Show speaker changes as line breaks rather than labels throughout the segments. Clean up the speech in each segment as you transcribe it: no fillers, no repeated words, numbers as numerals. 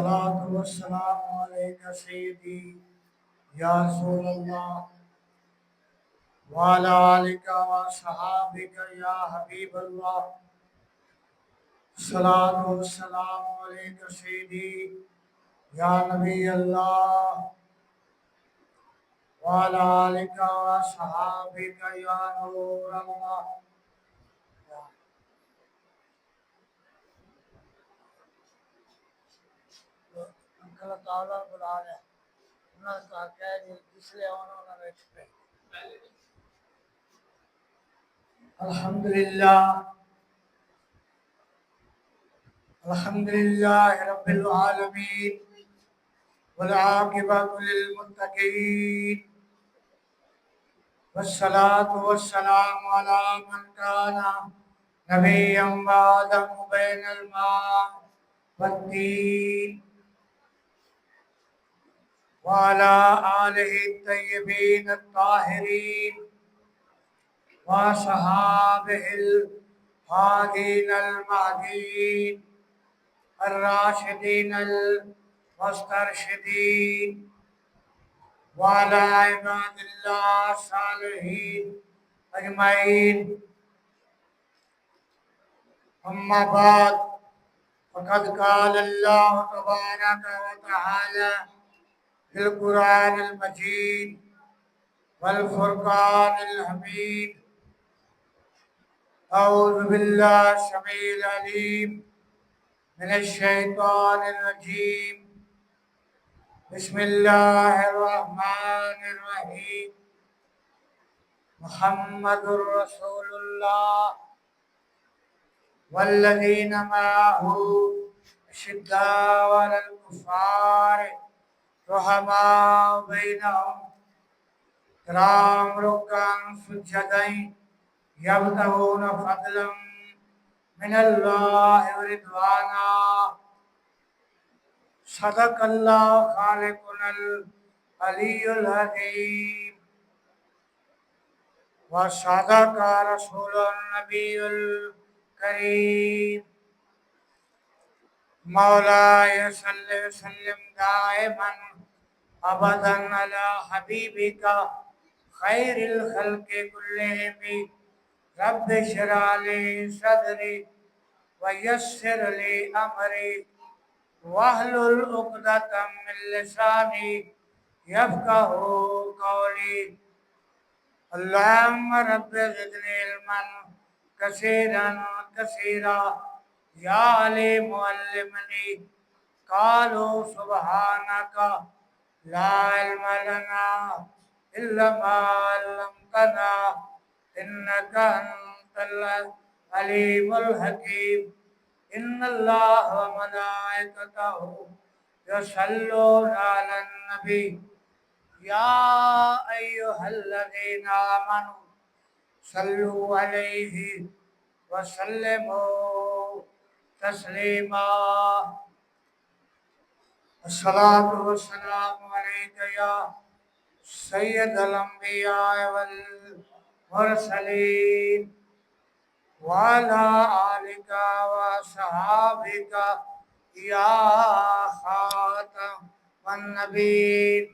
الصلاة والسلام عليك سيدي يا رسول الله وعلى آلك وصحابك يا حبيب الله. الصلاة والسلام عليك سيدي يا نبي الله وعلى آلك وصحابك يا نور الله. اللہ تعالیٰ بلا رہے ہیں انہوں نے کہا کہ جس لیے انہوں نے بیٹھ پہ الحمدللہ رب العالمین والعاقبۃ للمتقین والصلاة والسلام على من كان نبيا بعده بين الماء والدين وعلى آله الطيبين الطاهرين وصحابه الهادين المهديين الراشدين المسترشدين وعلى عباد الله الصالحين أجمعين. أما بعد فقد قال الله تبارك وتعالى في القرآن المجيد والفرقان الحميد: أعوذ بالله السميع العليم من الشيطان الرجيم. بسم الله الرحمن الرحيم. محمد رسول الله والذين معه أشداء على الكفار رحماء بينهم تراهم ركعا سجدا يبتغون فضلا من الله ورضوانا. صدق الله خالقنا العلي العظيم وصدق رسول النبي الكريم. مولاي صل وسلم دائما ابدا على حبيبك خير الخلق كلهم. رب اشرح لي صدري ويسر لي امري واحلل عقدة من لساني يفقهوا قولي. اللهم رب زدني علما كثيرا كثيرا يا عليم علمني. قالوا سبحانك لا علم لنا إلا ما علمتنا إنك أنت العليم الحكيم. إن الله وملائكته يصلون على النبي يا أيها الذين آمنوا صلوا عليه وسلموا تسليما. الصلاة والسلام عليك يا سيد الأنبياء والمرسلين وعلى آلك وصحابك يا خاتم النبيين.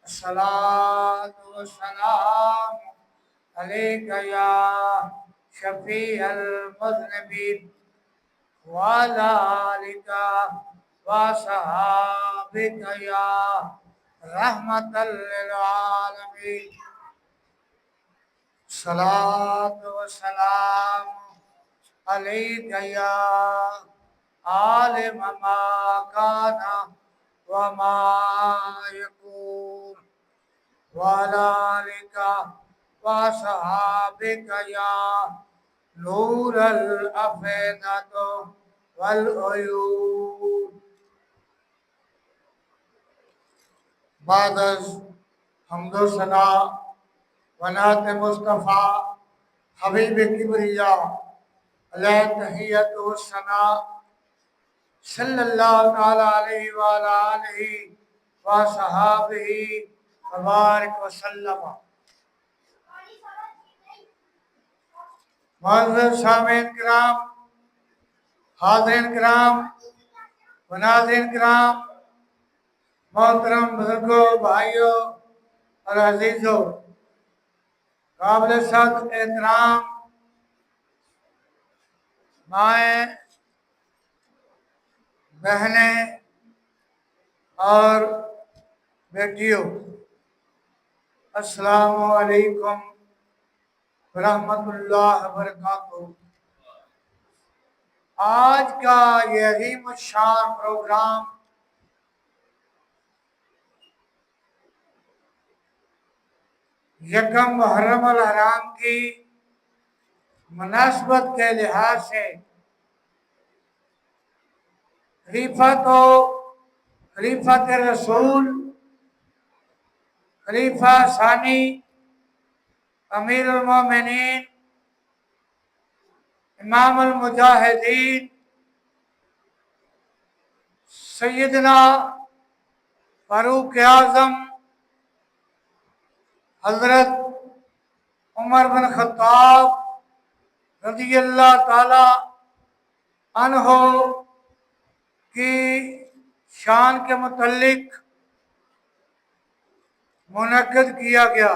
الصلاة والسلام عليك يا شفيع المذنبين وعلى آلك وصحابك يا رحمة للعالمين. الصلاة والسلام عليك يا عالم ما كان وما يكون وعلى آلك وصحابك يا نور الأفئدة والعيون. بعد از حمد و ثنا و نعت مصطفیٰ حبیب کبریا علیہ تحیت و ثنا صلی اللہ تعالی علیہ وآلہ آلہ و صحابہ وبارک وسلم. معزز سامعین کرام، حاضرین کرام ناظرین کرام، محترم بزرگوں، بھائیوں اور عزیزوں، قابل صد احترام مائیں، بہنیں اور بیٹیوں، السلام علیکم ورحمۃ اللہ وبرکاتہ۔ آج کا یہ عظیم الشان پروگرام یکم محرم الحرام کی مناسبت کے لحاظ سے خلیفۃ رسول، خلیفہ ثانی، امیر المومنین، امام المجاہدین، سیدنا فاروق اعظم حضرت عمر بن خطاب رضی اللہ تعالی عنہ کی شان کے متعلق منعقد کیا گیا،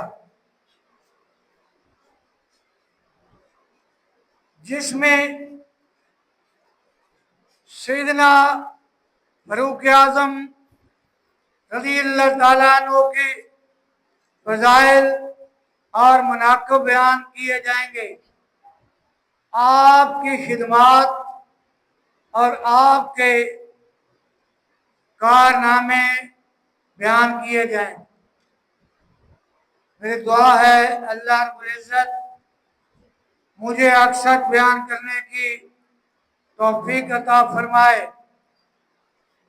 جس میں سیدنا فاروق اعظم رضی اللہ تعالیٰ عنہ کے فضائل اور مناقب بیان کیے جائیں گے، آپ کی خدمات اور آپ کے کارنامے بیان کیے جائیں۔ میری دعا ہے اللہ رب العزت مجھے اکثر بیان کرنے کی توفیق عطا فرمائے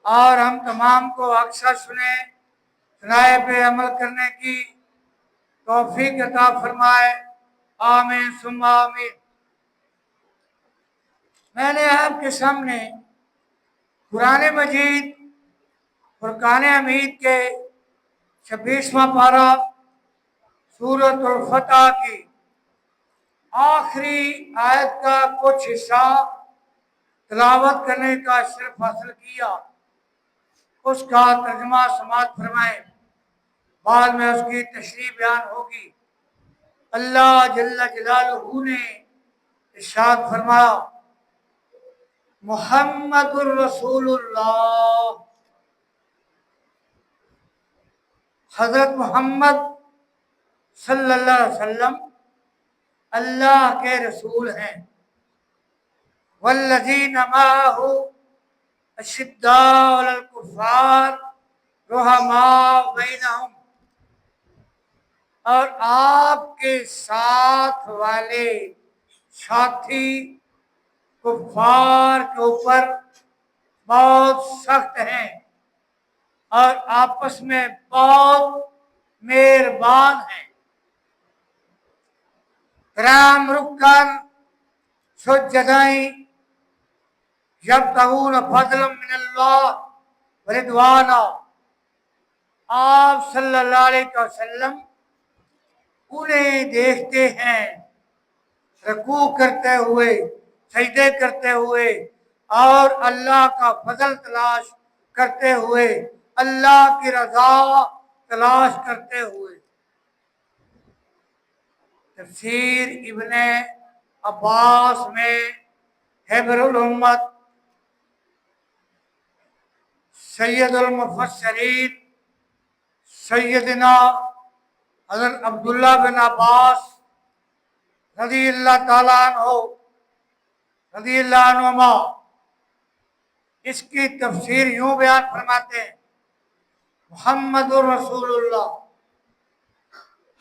اور ہم تمام کو اکثر سنائے پہ عمل کرنے کی توفیق عطا فرمائے، آمین ثم آمین۔ میں نے آپ کے سامنے قرآن مجید فرقان حمید کے 26واں پارہ سورۃ الفتح کی آخری آیت کا کچھ حصہ تلاوت کرنے کا شرف حاصل کیا، اس کا ترجمہ سماعت فرمائیں، بعد میں اس کی تشریح بیان ہوگی۔ اللہ جل جلالہ نے ارشاد فرمایا، محمد الرسول اللہ، حضرت محمد صلی اللہ علیہ وسلم اللہ کے رسول ہیں۔ والذین معہ اشداء علی الکفار رحماء بینہم، اور آپ کے ساتھ والے ساتھی کفار کے اوپر بہت سخت ہیں اور آپس میں بہت مہربان ہیں۔ کرام رکن سجدائیں یبتغون فضلا من اللہ ورضوانا، آپ صلی اللہ علیہ وسلم انہیں دیکھتے ہیں رکوع کرتے ہوئے، سجدے کرتے ہوئے اور اللہ کا فضل تلاش کرتے ہوئے، اللہ کی رضا تلاش کرتے ہوئے۔ تفسیر ابن عباس میں حبر الامت سید المفسرین سیدنا حضرت عبداللہ بن عباس رضی اللہ تعالیٰ رضی اللہ عنہما اس کی تفسیر یوں بیان فرماتے ہیں، محمد الرسول اللہ،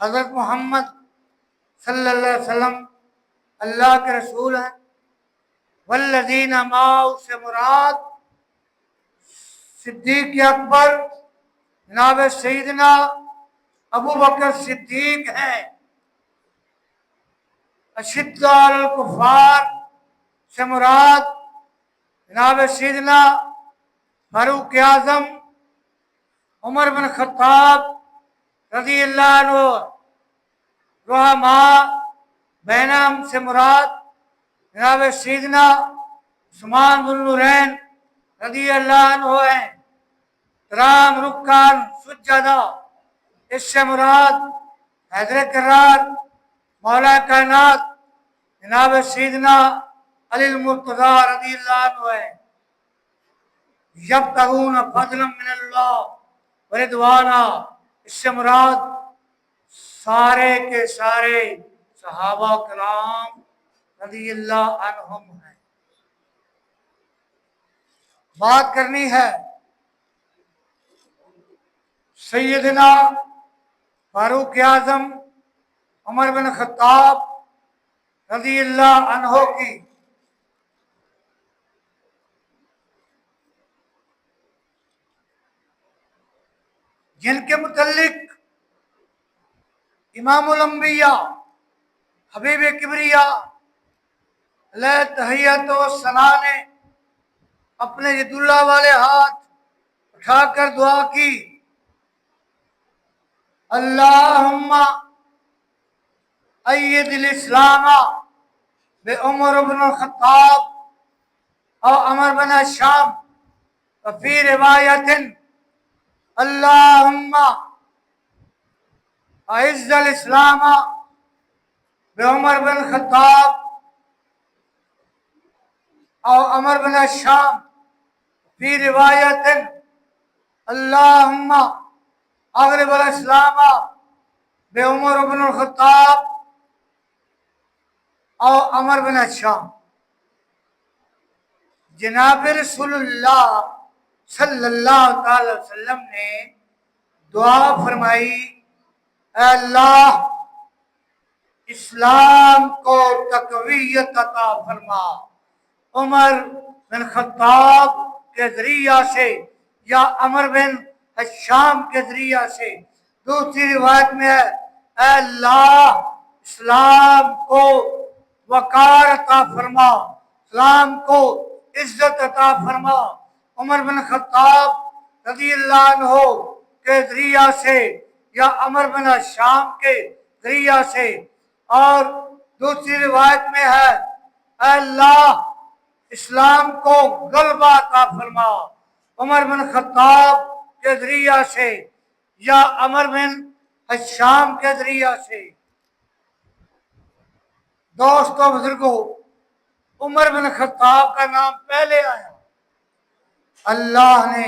حضرت محمد صلی اللہ علیہ وسلم اللہ کے رسول ہیں۔ والذین معہ سے مراد صدیق اکبر جناب سیدنا ابو بکر صدیق ہیں۔ اشداء علی الکفار سے مراد جناب سیدنا فاروق اعظم عمر بن خطاب رضی اللہ عنہ۔ رحماء بینہم سے مراد جناب سیدنا عثمان ذو النورین رضی اللہ عنہ ہیں، ترام رکان سجدہ، اس سے مراد حیدر کرار مولا کائنات جناب سیدنا علی المرتضی رضی اللہ عنہ ہیں۔ یبتغون فضلا من اللہ ورضوانا، اس سے مراد سارے کے سارے صحابہ کرام رضی اللہ عنہم ہیں۔ بات کرنی ہے سیدنا فاروق اعظم عمر بن خطاب رضی اللہ عنہ کی۔ جن کے متعلق امام الانبیاء حبیب کبریا علیہ تحیت و ثنا نے اپنے ید اللہ والے ہاتھ اٹھا کر دعا کی، اللہم اید الاسلام بعمر بن الخطاب او عمر بن الشام، وفی روایت اللہم اعز الاسلام بعمر بن الخطاب او عمر بن الشام، فی روایت اللہم اغرب الاسلام بعمر بن الخطاب او عمر بن الشام۔ جناب رسول اللہ صلی اللہ تعالی وسلم نے دعا فرمائی، اے اللہ اسلام کو تقویت عطا فرما، عمر بن خطاب کے ذریعہ سے یا عمر بن الشام کے ذریعہ سے۔ دوسری روایت میں ہے، اے اللہ اسلام کو وقار عطا فرما، اسلام کو عزت عطا فرما، عمر بن خطاب رضی اللہ عنہ کے ذریعہ سے یا عمر بن الشام کے ذریعہ سے۔ اور دوسری روایت میں ہے، اے اللہ اسلام کو غلبہ عطا فرما، عمر بن خطاب کے ذریعہ سے یا عمر بن الشام کے ذریعہ سے۔ دوستو بزرگوں، عمر بن خطاب کا نام پہلے آیا۔ اللہ نے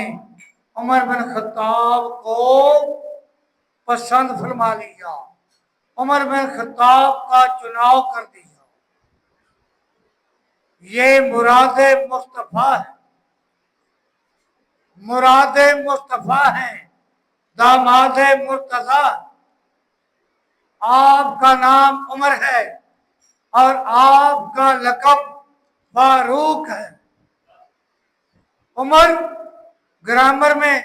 عمر بن خطاب کو پسند فرما لیا، عمر بن خطاب کا چناؤ کر دیا۔ یہ مراد مصطفیٰ ہے، مراد مصطفیٰ ہیں، داماد مرتضیٰ۔ آپ کا نام عمر ہے اور آپ کا لقب فاروق ہے۔ عمر گرامر میں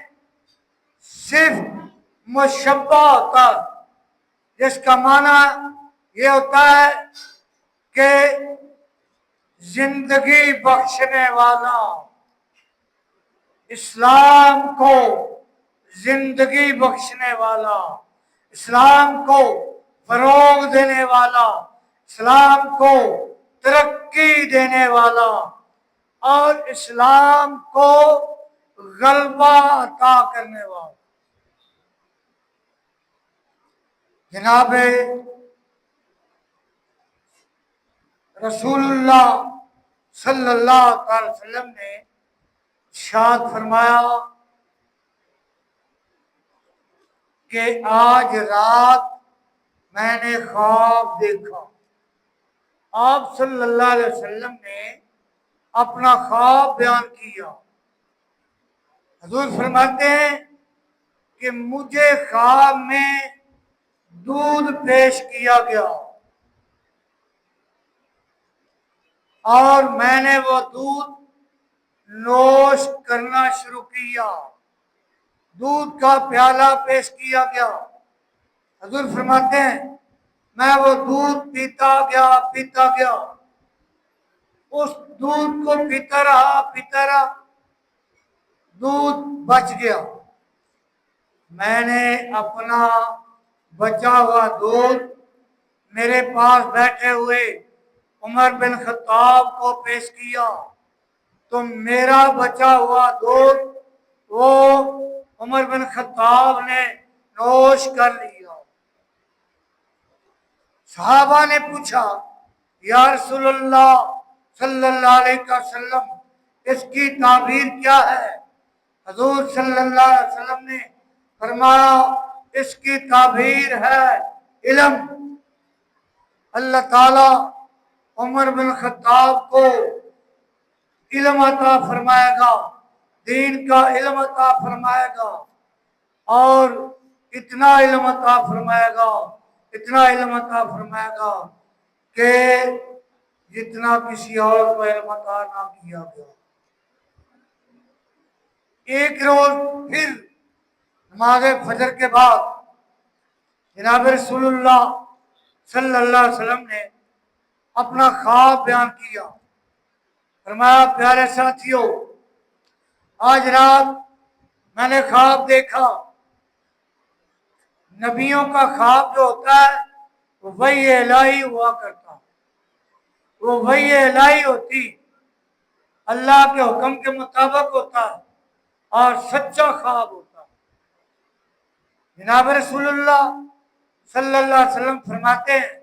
صرف مشبہ ہوتا ہے، جس کا معنی یہ ہوتا ہے کہ زندگی بخشنے والا، اسلام کو زندگی بخشنے والا، اسلام کو فروغ دینے والا، اسلام کو ترقی دینے والا اور اسلام کو غلبہ عطا کرنے والا۔ جناب رسول اللہ صلی اللہ علیہ وسلم نے ارشاد فرمایا کہ آج رات میں نے خواب دیکھا۔ آپ صلی اللہ علیہ وسلم نے اپنا خواب بیان کیا۔ حضور فرماتے ہیں کہ مجھے خواب میں دودھ پیش کیا گیا اور میں نے وہ دودھ نوش کرنا شروع کیا۔ دودھ کا پیالہ پیش کیا گیا۔ حضور فرماتے ہیں میں وہ دودھ پیتا گیا، اس دودھ کو پیتا رہا، دودھ بچ گیا۔ میں نے اپنا بچا ہوا دودھ میرے پاس بیٹھے ہوئے عمر بن خطاب کو پیش کیا، تو تو میرا بچا ہوا دودھ وہ عمر بن خطاب نے نوش کر لیا۔ صحابہ نے پوچھا یا رسول اللہ صلی اللہ علیہ وسلم اس کی تعبیر کیا ہے؟ حضور صلی اللہ علیہ وسلم نے فرمایا اس کی تعبیر ہے علم۔ اللہ تعالی عمر بن خطاب کو علم عطا فرمائے گا، دین کا علم عطا فرمائے گا، اور اتنا علم عطا فرمائے گا، اتنا علم عطا فرمائے گا کہ جتنا کسی اور کو علم عطا نہ کیا گیا۔ ایک روز پھر نماز فجر کے بعد جناب رسول اللہ صلی اللہ علیہ وسلم نے اپنا خواب بیان کیا۔ فرمایا پیارے ساتھیوں، آج رات میں نے خواب دیکھا۔ نبیوں کا خواب جو ہوتا ہے وہ وحی الہی ہوا کرتا، وہ وحی الہی ہوتی، اللہ کے حکم کے مطابق ہوتا ہے اور سچا خواب ہوتا ہے۔ جناب رسول اللہ صلی اللہ علیہ وسلم فرماتے ہیں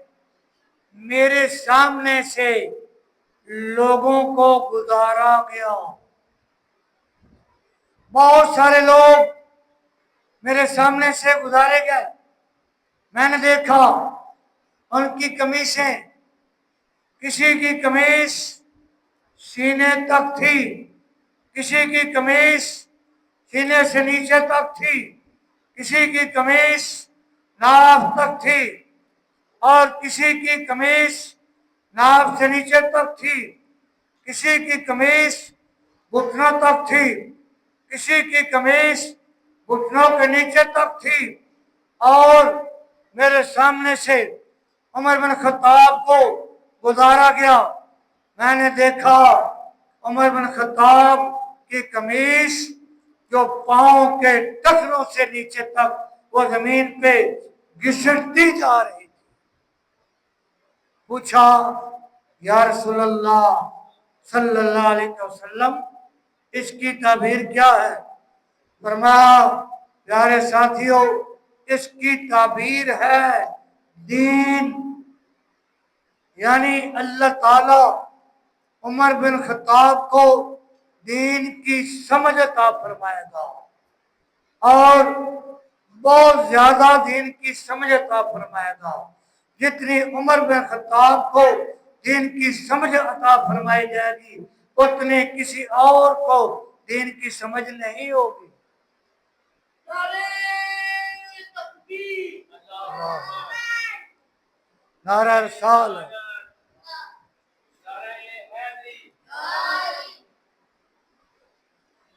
میرے سامنے سے لوگوں کو گزارا گیا، بہت سارے لوگ میرے سامنے سے گزارے گئے۔ میں نے دیکھا ان کی قمیصیں، کسی کی قمیص سینے تک تھی، کسی کی قمیص سینے سے نیچے تک تھی، کسی کی قمیص ناف تک تھی، اور کسی کی قمیص ناف سے نیچے تک تھی، کسی کی قمیص گھٹنوں تک تھی، کسی کی قمیص گھٹنوں کے نیچے تک تھی، اور میرے سامنے سے عمر بن خطاب کو گزارا گیا۔ میں نے دیکھا عمر بن خطاب کی قمیص جو پاؤں کے ٹخنوں سے نیچے تک وہ زمین پہ گھسٹتی جا رہی تھی۔ پوچھا یا رسول اللہ صلی اللہ علیہ وسلم اس کی تعبیر کیا ہے؟ فرمایا پیارے ساتھیوں اس کی تعبیر ہے دین، یعنی اللہ تعالی عمر بن خطاب کو دین کی سمجھ عطا فرمائے گا، اور بہت زیادہ دین کی سمجھ عطا فرمائے گا۔ جتنی عمر بن خطاب کو دین کی سمجھ عطا فرمائی جائے گی اتنی کسی اور کو دین کی سمجھ نہیں ہوگی۔ نعرہ رسال ہے۔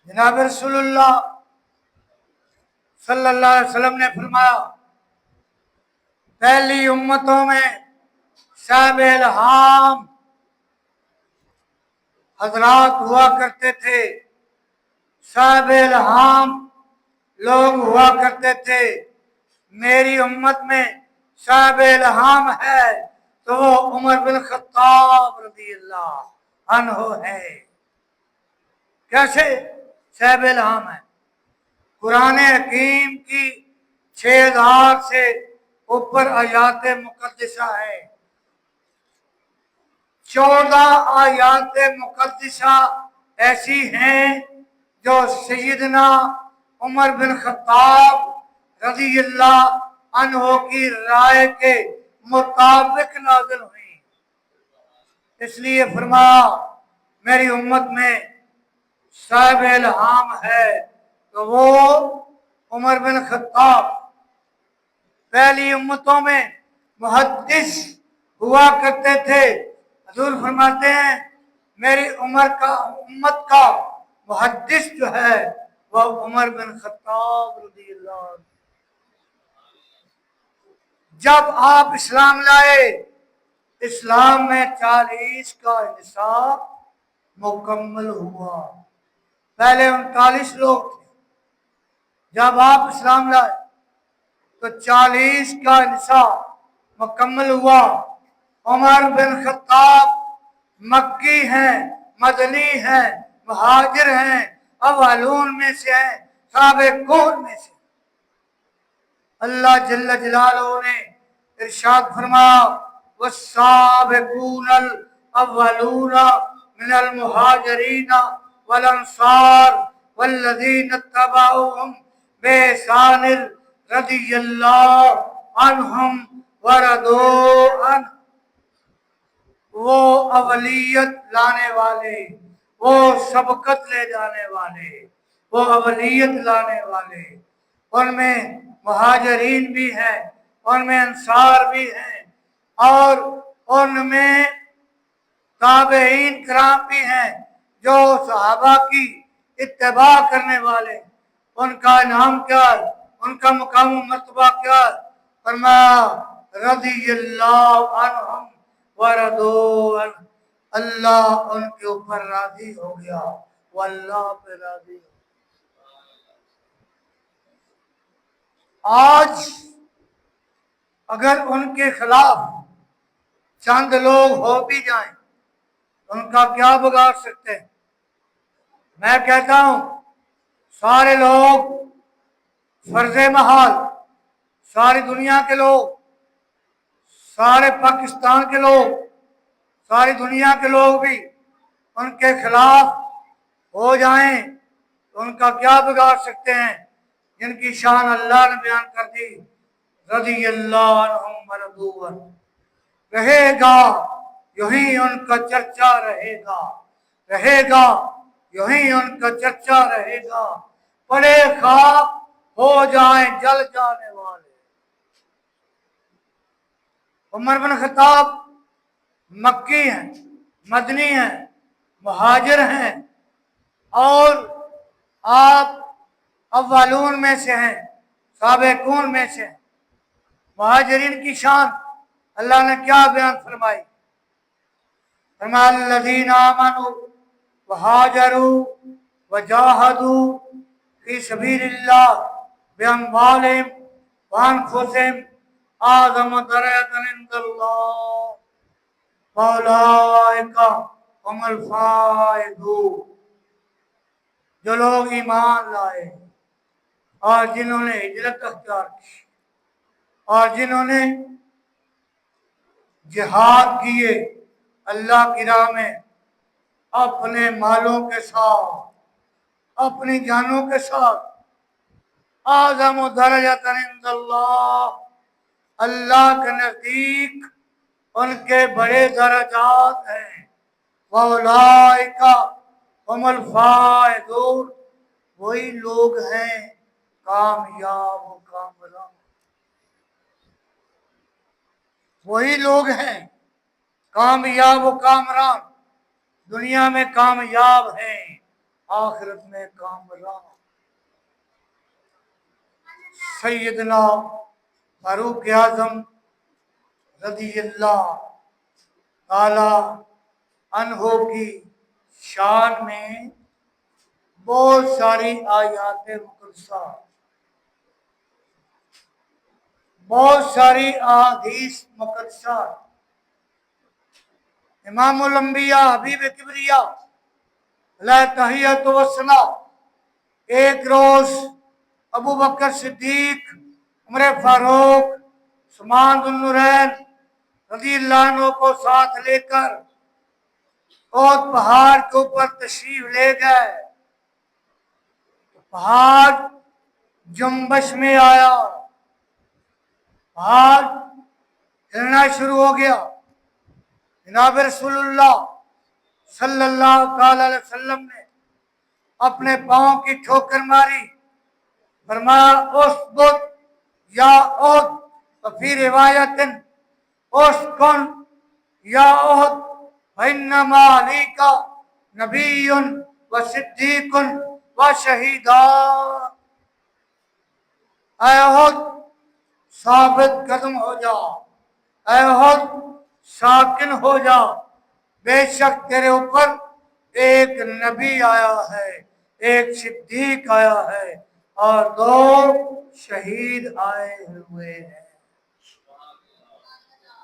جناب رسول اللہ صلی اللہ علیہ وسلم نے فرمایا پہلی امتوں میں صاحب الہام حضرات ہوا کرتے تھے، صاحب الہام لوگ ہوا کرتے تھے۔ میری امت میں صاحب الہام ہے تو وہ عمر بن خطاب رضی اللہ عنہ ہے۔ کیسے صاحب الہام ہے؟ قرآن حکیم کی 6000 سے اوپر آیات مقدسہ ہے، 14 آیات مقدسہ ایسی ہیں جو سیدنا عمر بن خطاب رضی اللہ عنہ کی رائے کے مطابق نازل ہوئی۔ اس لیے فرمایا میری امت میں صاحب الہام ہے تو وہ عمر بن خطاب۔ پہلی امتوں میں محدث ہوا کرتے تھے، حضور فرماتے ہیں میری امت کا محدث جو ہے وہ عمر بن خطاب رضی اللہ عنہ۔ جب آپ اسلام لائے اسلام میں 40 کا نصاب مکمل ہوا، پہلے 39 لوگ تھے، جب آپ اسلام لائے تو 40 کا نصاب مکمل ہوا۔ عمر بن خطاب مکی ہیں، مدنی ہیں، مہاجر ہیں، اولون میں سے ہیں، سابقون میں سے۔ اللہ جل جلالہ نے ارشاد فرمایا والسابقون الاولون من المہاجرین والانصار والذین اتبعوهم بإحسان رضی اللہ عنہم ورضوا عنہ۔ وہ اولیت لانے والے، وہ سبقت لے جانے والے، وہ اولیت لانے والے، ان میں مہاجرین بھی ہیں، ان میں انصار بھی ہیں، اور ان میں تابعین کرام بھی ہیں جو صحابہ کی اتباع کرنے والے۔ ان کا انعام کیا ہے، ان کا مقام و مرتبہ کیا ہے؟ فرمایا رضی اللہ عنہم ورضوا عنہ، اللہ ان کے اوپر راضی ہو گیا، وہ اللہ پہ راضی ہو گیا۔ آج اگر ان کے خلاف چند لوگ ہو بھی جائیں ان کا کیا بگاڑ سکتے ہیں؟ میں کہتا ہوں سارے لوگ فرض محال، ساری دنیا کے لوگ، سارے پاکستان کے لوگ، ساری دنیا کے لوگ بھی ان کے خلاف ہو جائیں تو ان کا کیا بگاڑ سکتے ہیں؟ جن کی شان اللہ نے بیان کر دی رضی اللہ عنہم ورضوا عنہ، رہے گا یہی ان کا چرچا رہے گا، رہے گا یہی ان کا چرچا رہے گا، پڑے خاک ہو جائیں جل جانے والے۔ عمر بن خطاب مکی ہیں، مدنی ہیں، مہاجر ہیں، اور آپ اولون میں سے ہیں، سابقون میں سے ہیں۔ مہاجرین کی شان اللہ نے کیا بیان فرمائی؟ فرمایا الذین آمنوا وہاجروا وجاہدوا فی سبیل اللہ باموالہم وانفسہم اعظم درجۃ عند اللہ واولئک هم الفائزون۔ جو لوگ ایمان لائے اور جنہوں نے ہجرت اختیار کی اور جنہوں نے جہاد کیے اللہ کی راہ میں اپنے مالوں کے ساتھ، اپنی جانوں کے ساتھ، اعظم درجۃ عند اللہ، اللہ کے نزدیک ان کے بڑے درجات ہیں۔ وَأُولَٰئِکَ هُمُ الْفَائِزُونَ، وہی لوگ ہیں کامیاب و کامران، وہی لوگ ہیں کامیاب و کامران، دنیا میں کامیاب ہیں، آخرت میں کامران۔ سیدنا فاروق اعظم رضی اللہ تعالی عنہ کی شان میں بہت ساری آیات مقدسہ، بہت ساری احادیث مقدسہ۔ امام الانبیاء حبیب کبریا علیہ تحیۃ و ثنا ایک روز ابو بکر صدیق، عمر فاروق، عثمان ذو النورین رضی اللہ عنہ کو ساتھ لے کر احد پہاڑ کے اوپر تشریف لے گئے۔ پہاڑ جنبش میں آیا، پہاڑ ہلنا شروع ہو گیا۔ جناب رسول اللہ صلی اللہ تعالی علیہ وسلم نے اپنے پاؤں کی ٹھوکر ماری، فرمایا اسبت یا احد، وفی روایت اسکن یا احد فانما علیک نبی و صدیق و شہیدان۔ اے احد ثابت قدم ہو جا، اے احد ساکن ہو جا، بے شک تیرے اوپر ایک نبی آیا ہے، ایک صدیق آیا ہے، اور دو شہید آئے ہوئے ہیں۔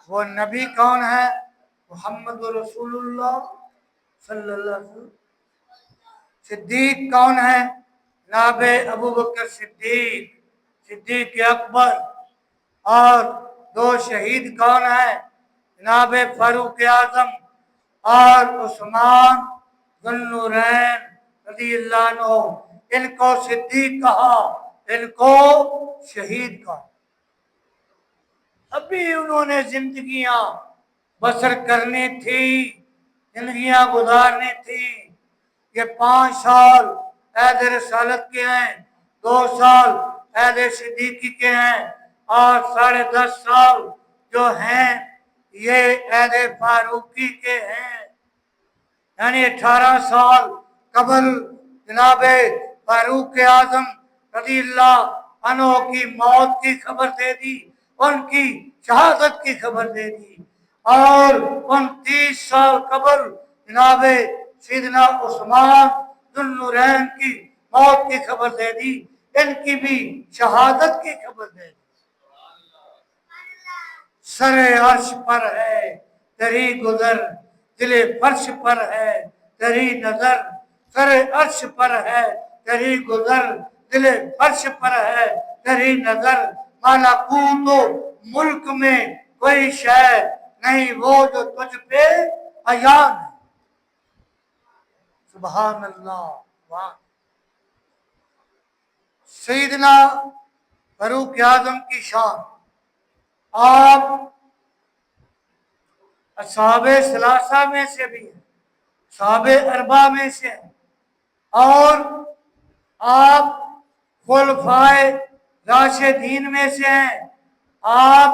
وہ نبی کون ہے؟ محمد رسول اللہ صلی اللہ علیہ وسلم۔ صدیق کون ہے؟ جناب ابو بکر صدیق، صدیق اکبر۔ اور دو شہید کون ہیں؟ جناب فاروق اعظم اور عثمان ذو النورین رضی اللہ عنہ۔ ان کو صدیق کہا، ان کو شہید کہا۔ ابھی انہوں نے زندگیاں بسر کرنی تھی، زندگیاں گزارنی تھی۔ یہ 5 سال عہد رسالت کے ہیں، 2 سال عہد صدیقی کے ہیں، اور 10.5 سال جو ہیں یہ عہد فاروقی کے ہیں۔ یعنی 18 سال قبل جناب فاروق اعظم رضی اللہ عنہ کی موت کی خبر دے دی، ان کی شہادت کی خبر دے دی، اور 29 سال قبل جناب سیدنا عثمان ذو النورین کی موت کی خبر دے دی، ان کی بھی شہادت کی خبر دے دی۔ سر عرش پر ہے تیری گزر، دل فرش پر ہے تیری نظر، سر عرش پر ہے تیری گزر، دل فرش پر ہے تیری نظر، ملکوت و ملک میں کوئی شے نہیں وہ جو تجھ پہ عیان ہے۔ سبحان اللہ۔ سیدنا فاروق اعظم کی شان، آپ اصحاب ثلاثہ میں سے بھی ہیں، اصحاب اربعہ میں سے ہیں، اور آپ خلفائے راشدین میں سے ہیں، آپ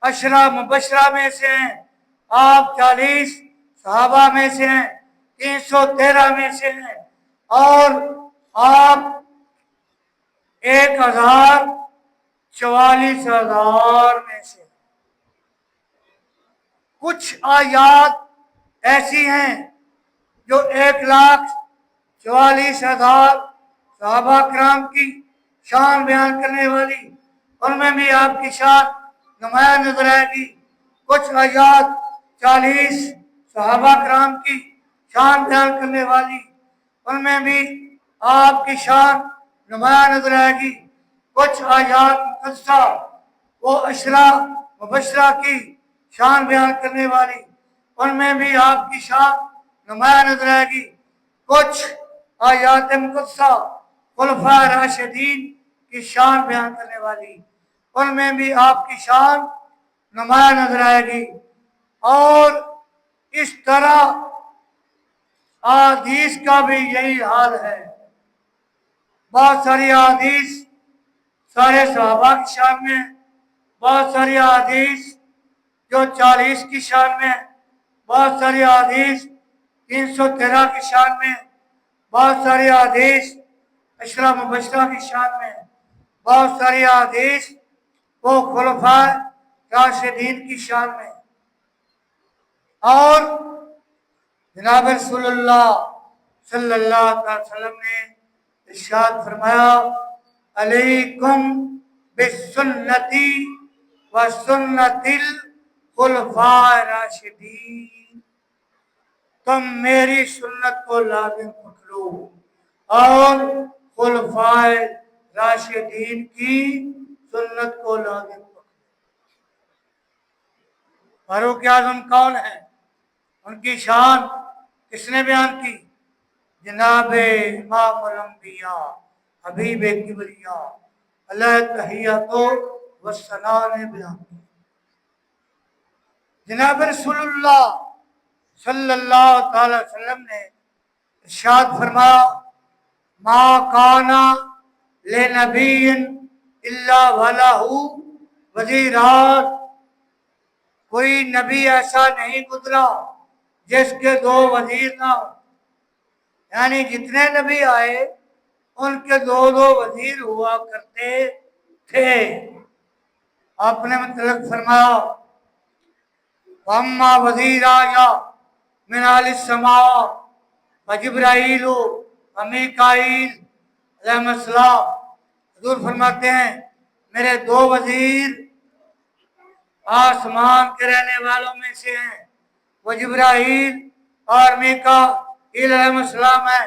10 مبشرہ میں سے ہیں، آپ 40 صحابہ میں سے ہیں، 313 میں سے ہیں، اور آپ 1,44,000 میں سے ہیں۔ کچھ آیات ایسی ہیں جو 1,44,000 صحابہ کرام کی شان بیان کرنے والی، ان میں بھی آپ کی شان نمایاں نظر آئے گی۔ کچھ آیات 40 صحابہ کرام کی شان بیان کرنے والی، ان میں بھی آپ کی شان نمایاں نظر آئے گی۔ کچھ آیات مقدسہ وہ 10 مبشرہ کی شان بیان کرنے والی، ان میں بھی آپ کی شان نمایاں نظر آئے گی۔ کچھ آیات مقدسہ خلفائے راشدین کی شان بیان کرنے والی، ان میں بھی آپ کی شان نمایاں نظر آئے گی۔ اور اس طرح احادیث کا بھی یہی حال ہے۔ بہت ساری احادیث سارے صحابہ کی شان میں، بہت ساری احادیث جو 40 کی شان میں، بہت ساری احادیث 313 کی شان میں، بہت ساری احادیث 10 مبشرہ کی شان میں، بہت ساری احادیث وہ خلفائے راشدین کی شان میں۔ اور جناب رسول اللہ صلی اللہ علیہ وسلم نے ارشاد فرمایا، علیکم بسنتی و سنت الخلفاء راشدین، تم میری سنت کو لازم پکڑو اور خلفاء راشدین کی سنت کو لازم پکڑو۔ فاروق اعظم کون ہے؟ ان کی شان کس نے بیان کی؟ جناب امام الانبیاء حبیب کبریاء علیہ تحیۃ و ثنا نے بیان کی۔ جناب رسول اللہ صلی اللہ تعالی وسلم نے ارشاد فرمایا، ما کانا لنبی الا ولہ وزیران، کوئی نبی ایسا نہیں گزرا جس کے 2 وزیر نہ ہو۔ یعنی جتنے نبی آئے ان کے 2 وزیر ہوا کرتے تھے۔ آپ نے مطلق فرمایا، وَأَمَّا وَزِيرَايَ مِنْ أَهْلِ السَّمَاءِ فَجِبْرَائِيلُ وَمِيكَائِيلُ علیہم السلام۔ حضور فرماتے ہیں میرے 2 وزیر آسمان کے رہنے والوں میں سے ہیں، وہ جبرائیل اور میکائیل علیہ السلام ہیں۔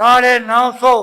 950